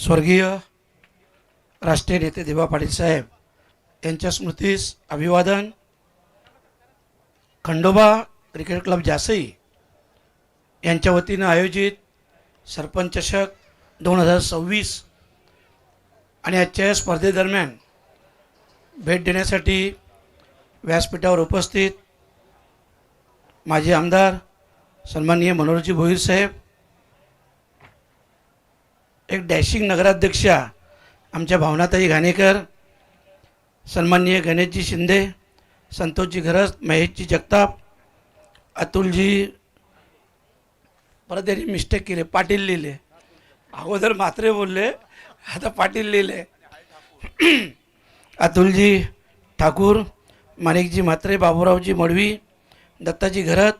स्वर्गीय राष्ट्रीय नेते दिवा पाटील साहेब यांच्या स्मृतीस अभिवादन. खंडोबा क्रिकेट क्लब जासई यांच्या वतीनं आयोजित सरपंच चषक 2026 आणि आजच्या स्पर्धेदरम्यान भेट देण्यासाठी व्यासपीठावर उपस्थित माजी आमदार सन्माननीय मनोहरजी भोईर साहेब, एक डॅशिंग नगराध्यक्षा आमच्या भावनाताई घाणेकर, सन्माननीय गणेशजी शिंदे, संतोषजी घरस, महेशजी जगताप, अतुलजी, परत त्यांनी मिस्टेक केले, पाटील लिहिले, अगोदर म्हात्रे बोलले, आता पाटील लिहिले. अतुलजी ठाकूर, माणिकजी म्हात्रे, बाबूरावजी मडवी, दत्ताजी घरत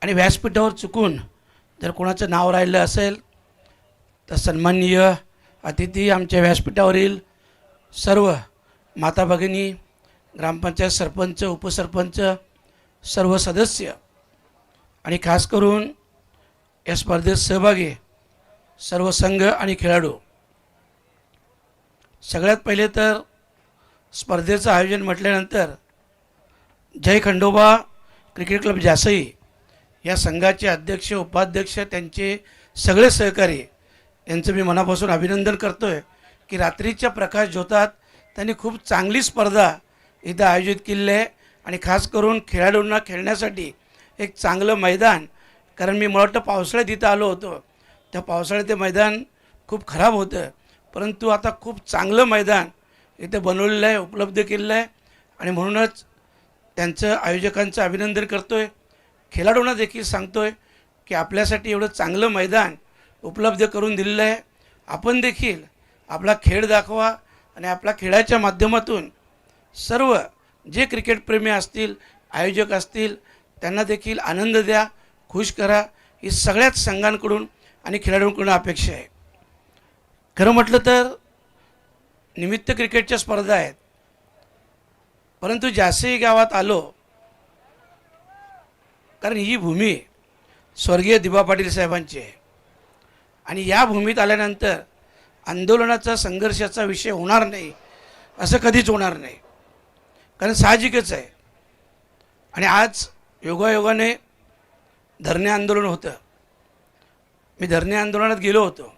आणि व्यासपीठावर चुकून जर कोणाचं नाव राहिलं असेल तर सन्माननीय अतिथी, आमच्या व्यासपीठावरील सर्व माता भगिनी, ग्रामपंचायत सरपंच, उपसरपंच, सर्व सदस्य आणि खास करून या स्पर्धेत सहभागी सर्व संघ आणि खेळाडू. सगळ्यात पहिले तर स्पर्धेचं आयोजन म्हटल्यानंतर जय खंडोबा क्रिकेट क्लब जासई या संघाचे अध्यक्ष, उपाध्यक्ष, त्यांचे सगळे सहकारी यांचं मी मनापासून अभिनंदन करतो आहे की रात्रीच्या प्रकाश ज्योतात त्यांनी खूप चांगली स्पर्धा इथं आयोजित केली आहे आणि खास करून खेळाडूंना खेळण्यासाठी एक चांगलं मैदान. कारण मी मला वाटतं पावसाळ्यात इथं आलो होतो, त्या पावसाळ्यात ते मैदान खूप खराब होतं, परंतु आता खूप चांगलं मैदान इथे बनवलेलं आहे, उपलब्ध केलेलं आहे आणि म्हणूनच त्यांचं आयोजकांचं अभिनंदन करतो आहे. खेळाडूंना देखील सांगतो आहे की आपल्यासाठी एवढं चांगलं मैदान उपलब्ध करून दिलेलं आहे. आपण देखील आपला खेळ दाखवा आणि आपल्या खेळाच्या माध्यमातून सर्व जे क्रिकेटप्रेमी असतील, आयोजक असतील, त्यांना देखील आनंद द्या, खुश करा, ही सगळ्याच संघांकडून आणि खेळाडूंकडून अपेक्षा आहे. खरं म्हटलं तर निमित्त क्रिकेटच्या स्पर्धा आहेत, परंतु जासई गावात आलो कारण ही भूमी स्वर्गीय दिवा पाटील साहेबांची आहे आणि या भूमीत आल्यानंतर आंदोलनाचा, संघर्षाचा विषय होणार नाही असं कधीच होणार नाही, कारण साहजिकच आहे. आणि आज योगायोगाने धरणे आंदोलन होतं, मी धरणे आंदोलनात गेलो होतो.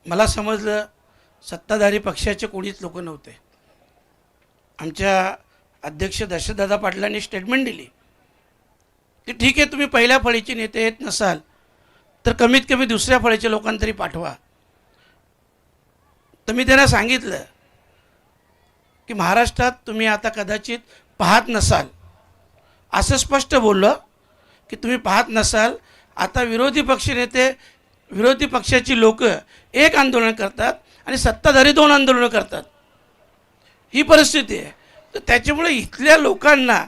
मला समजलं सत्ताधारी पक्षाचे कोणीच लोक नव्हते. आमच्या अध्यक्ष दशरथदादा पाटलांनी स्टेटमेंट दिली की ठीक आहे, तुम्ही पहिल्या फळीचे नेते येत नसाल तर कमीत कमी दुसऱ्या फळीच्या लोकांना तरी पाठवा. तर मी त्यांना सांगितलं की महाराष्ट्रात तुम्ही आता कदाचित पाहत नसाल, असं स्पष्ट बोललं की तुम्ही पाहत नसाल. आता विरोधी पक्षनेते, विरोधी पक्षाची लोक एक आंदोलन करतात आणि सत्ताधारी दोन आंदोलनं करतात, ही परिस्थिती आहे. तर त्याच्यामुळे इथल्या लोकांना,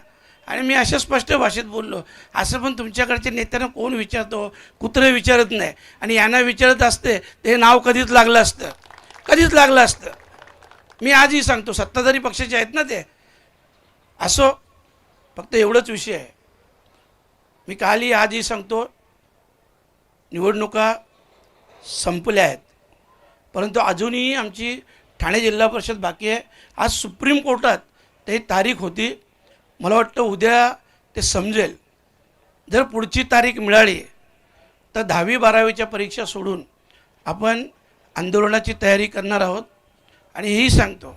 आणि मी अशा स्पष्ट भाषेत बोललो, असं पण तुमच्याकडच्या नेत्यांना कोण विचारतो, कुत्रे विचारत नाही, आणि यांना विचारत असते ते नाव कधीच लागलं असतं, कधीच लागलं असतं. मी आजही सांगतो, सत्ताधारी पक्षाचे आहेत ना ते, असो, फक्त एवढंच विषय आहे. मी कालही आजही सांगतो, निवडणुका संपल्या आहेत, परंतु अजूनही आमची ठाणे जिल्हा परिषद बाकी आहे. आज सुप्रीम कोर्टात ते तारीख होती, मला वाटतं उद्या ते समजेल. जर पुढची तारीख मिळाली तर 10वी 12वीच्या परीक्षा सोडून आपण आंदोलनाची तयारी करणार आहोत. आणि हेही सांगतो,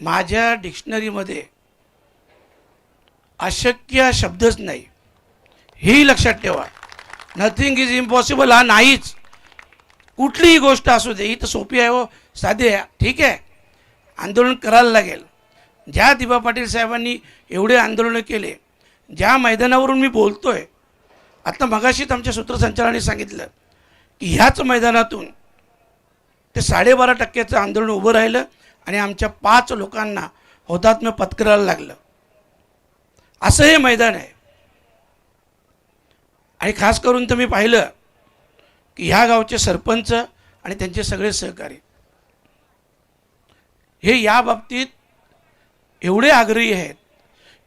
माझ्या डिक्शनरीमध्ये अशक्य हा शब्दच नाही, हेही लक्षात ठेवा. नथिंग इज इम्पॉसिबल हा नाहीच. कुठलीही गोष्ट असू दे, ही तर सोपी आहे हो, साधी आहे, ठीक आहे, आंदोलन करायला लागेल. ज्या दिवा पाटील साहेबांनी एवढे आंदोलनं केले, ज्या मैदानावरून मी बोलतो आहे, आता मगाशीच आमच्या सूत्रसंचालनाने सांगितलं की ह्याच मैदानातून ते 12.5% आंदोलन उभं राहिलं आणि आमच्या 5 लोकांना हुतात्म्य पत्करायला लागलं. असं हे मैदान आहे. आणि खास करून तर मी पाहिलं की ह्या गावचे सरपंच आणि त्यांचे सगळे सहकारी हे या बाबतीत एवढे आग्रही आहेत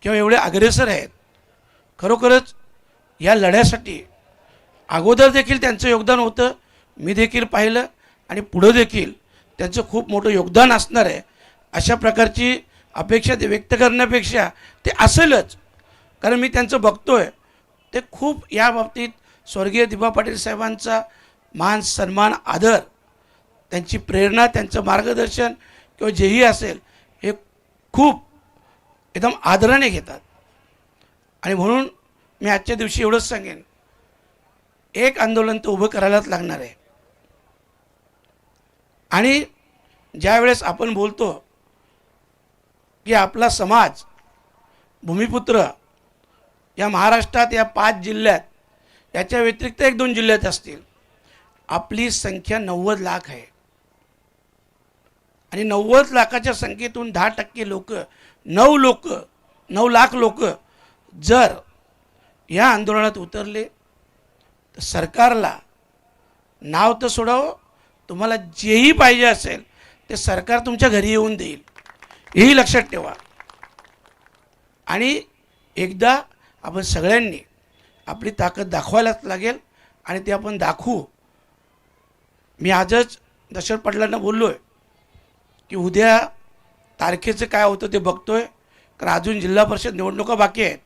किंवा एवढे अग्रेसर आहेत, खरोखरच या लढ्यासाठी अगोदर देखील त्यांचं योगदान होतं, मी देखील पाहिलं आणि पुढं देखील त्यांचं खूप मोठं योगदान असणार आहे. अशा प्रकारची अपेक्षा ते व्यक्त करण्यापेक्षा ते असेलच, कारण मी त्यांचं बघतो आहे. ते खूप या बाबतीत स्वर्गीय दिबा पाटील साहेबांचा मान सन्मान आदर, त्यांची प्रेरणा, त्यांचं मार्गदर्शन किंवा जेही असेल हे खूप एकदम आदराने घेतात. आणि म्हणून मी आजच्या दिवशी एवढंच सांगेन, एक आंदोलन तर उभं करायलाच लागणार आहे. आणि ज्यावेळेस आपण बोलतो की आपला समाज भूमिपुत्र या महाराष्ट्रात या 5 जिल्ह्यात, याच्या व्यतिरिक्त 1-2 जिल्ह्यात असतील, आपली संख्या 90 लाख आहे. आणि 90 लाखाच्या संख्येतून 10% लोक, 9 लाख लोक जर या आंदोलनात उतरले तर सरकारला नाव तर सोडावं, तुम्हाला जेही पाहिजे असेल ते सरकार तुमच्या घरी येऊन देईल, हेही लक्षात ठेवा. आणि एकदा आपण सगळ्यांनी आपली ताकद दाखवायलाच लागेल आणि ते आपण दाखवू. मी आजच दशरथ पाटलांना बोललो आहे की उद्या तारखेचं काय होतं ते बघतो आहे, कारण अजून जिल्हा परिषद निवडणुका बाकी आहेत.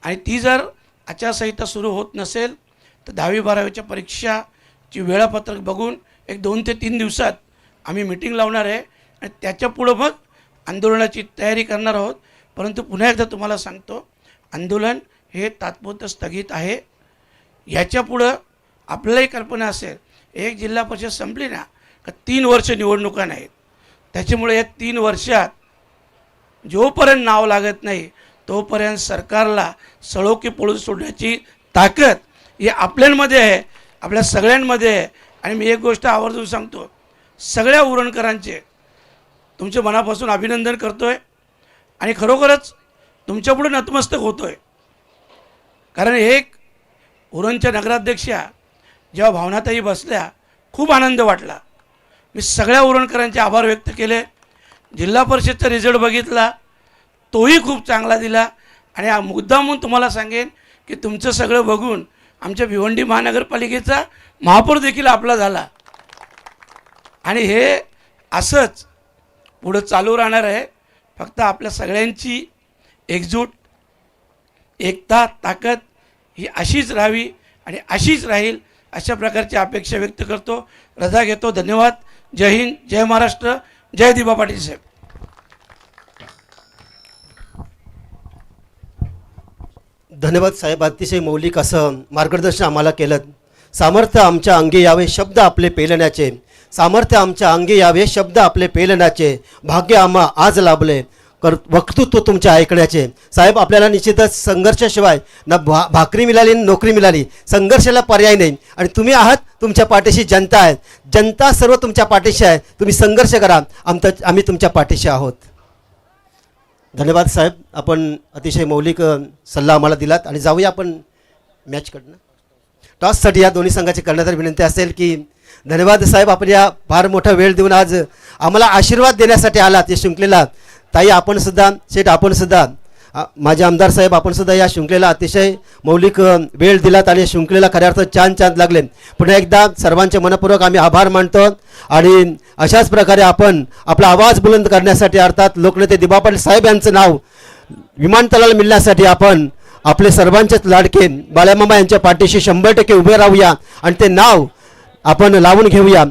आणि ती जर आचारसंहिता सुरू होत नसेल तर 10वी-12वीच्या परीक्षाची वेळापत्रक बघून 2 ते 3 दिवसात आम्ही मीटिंग लावणार आहे आणि त्याच्या पुढं मग आंदोलनाची तयारी करणार आहोत. परंतु पुन्हा एकदा तुम्हाला सांगतो, आंदोलन हे तात्पुरतं स्थगित आहे. याच्या पुढं आपल्यालाही कल्पना असेल, एक जिल्हा परिषद संपली ना का 3 वर्ष निवडणुका नाहीत. त्याच्यामुळे या 3 वर्षात जोपर्यंत नाव लागत नाही तोपर्यंत सरकारला सळोकी पळून सोडण्याची ताकद ही आपल्यामध्ये आहे, आपल्या सगळ्यांमध्ये आहे. आणि मी एक गोष्ट आवर्जून सांगतो, सगळ्या उरणकरांचे तुमच्या मनापासून अभिनंदन करतो आहे आणि खरोखरच तुमच्यापुढे नतमस्तक होतो आहे. कारण एक उरणच्या नगराध्यक्षा जेव्हा भावनाताई बसल्या, खूप आनंद वाटला. मी सगळ्या उरणकरांचे आभार व्यक्त केले. जिल्हा परिषदचा रिझल्ट बघितला, तोही खूप चांगला दिला. आणि हा मुद्दामून तुम्हाला सांगेन की तुमचं सगळं बघून आमच्या भिवंडी महानगरपालिकेचा महापौर देखील आपला झाला. आणि हे असंच पुढं चालू राहणार आहे. फक्त आपल्या सगळ्यांची एकजूट, एकता, ताकद ही अशीच राहावी आणि अशीच राहील, अशा प्रकारची अपेक्षा व्यक्त करतो. रजा घेतो. धन्यवाद. जय हिंद, जय महाराष्ट्र, जय दिबा पाटील साहेब. धन्यवाद साहेब, अतिशय मौलिक असं मार्गदर्शन आम्हाला केलं. सामर्थ्य आमच्या अंगी यावे शब्द आपले पेलण्याचे, सामर्थ्य आमच्या अंगी यावे शब्द आपले पेलण्याचे, भाग्य आम्हा आज लाभले वक्तृत्व तुमच्या ऐकण्याचे. साहेब, आपल्याला निश्चितच संघर्षाशिवाय ना भाकरी मिळाली ना नोकरी मिळाली, संघर्षाला पर्याय नाही. आणि तुम्ही आहात, तुमच्या पाठीशी जनता आहे, जनता सर्व तुमच्या पाठीशी आहे. तुम्ही संघर्ष करा, आम्ही तुमच्या पाठीशी आहोत. धन्यवाद साहेब, आपण अतिशय मौलिक सल्ला आम्हाला दिलात. आणि जाऊया आपण मॅचकडनं. टॉससाठी या दोन्ही संघाची करण्यात विनंती असेल की धन्यवाद साहेब, आपण या फार मोठा वेळ देऊन आज आम्हाला आशीर्वाद देण्यासाठी आलात या शृंखलेला. ताई, आपण सुद्धा, शेठ आपण सुद्धा, माझे आमदार साहेब आपण सुद्धा या शृंखलेला अतिशय मौलिक वेळ दिलात आणि शृंखलेला खऱ्या अर्थात चांद लागले. पुन्हा एकदा सर्वांचे मनपूर्वक आम्ही आभार मानतो. आणि अशाच प्रकारे आपण आपला आवाज बुलंद करण्यासाठी, अर्थात लोकनेते दिबा पाटील साहेब यांचं नाव विमानतळाला मिळण्यासाठी आपण आपले सर्वांचेच लाडके बाळामामा यांच्या पाठीशी 100% उभे राहूया आणि ते नाव आपण लावून घेऊया.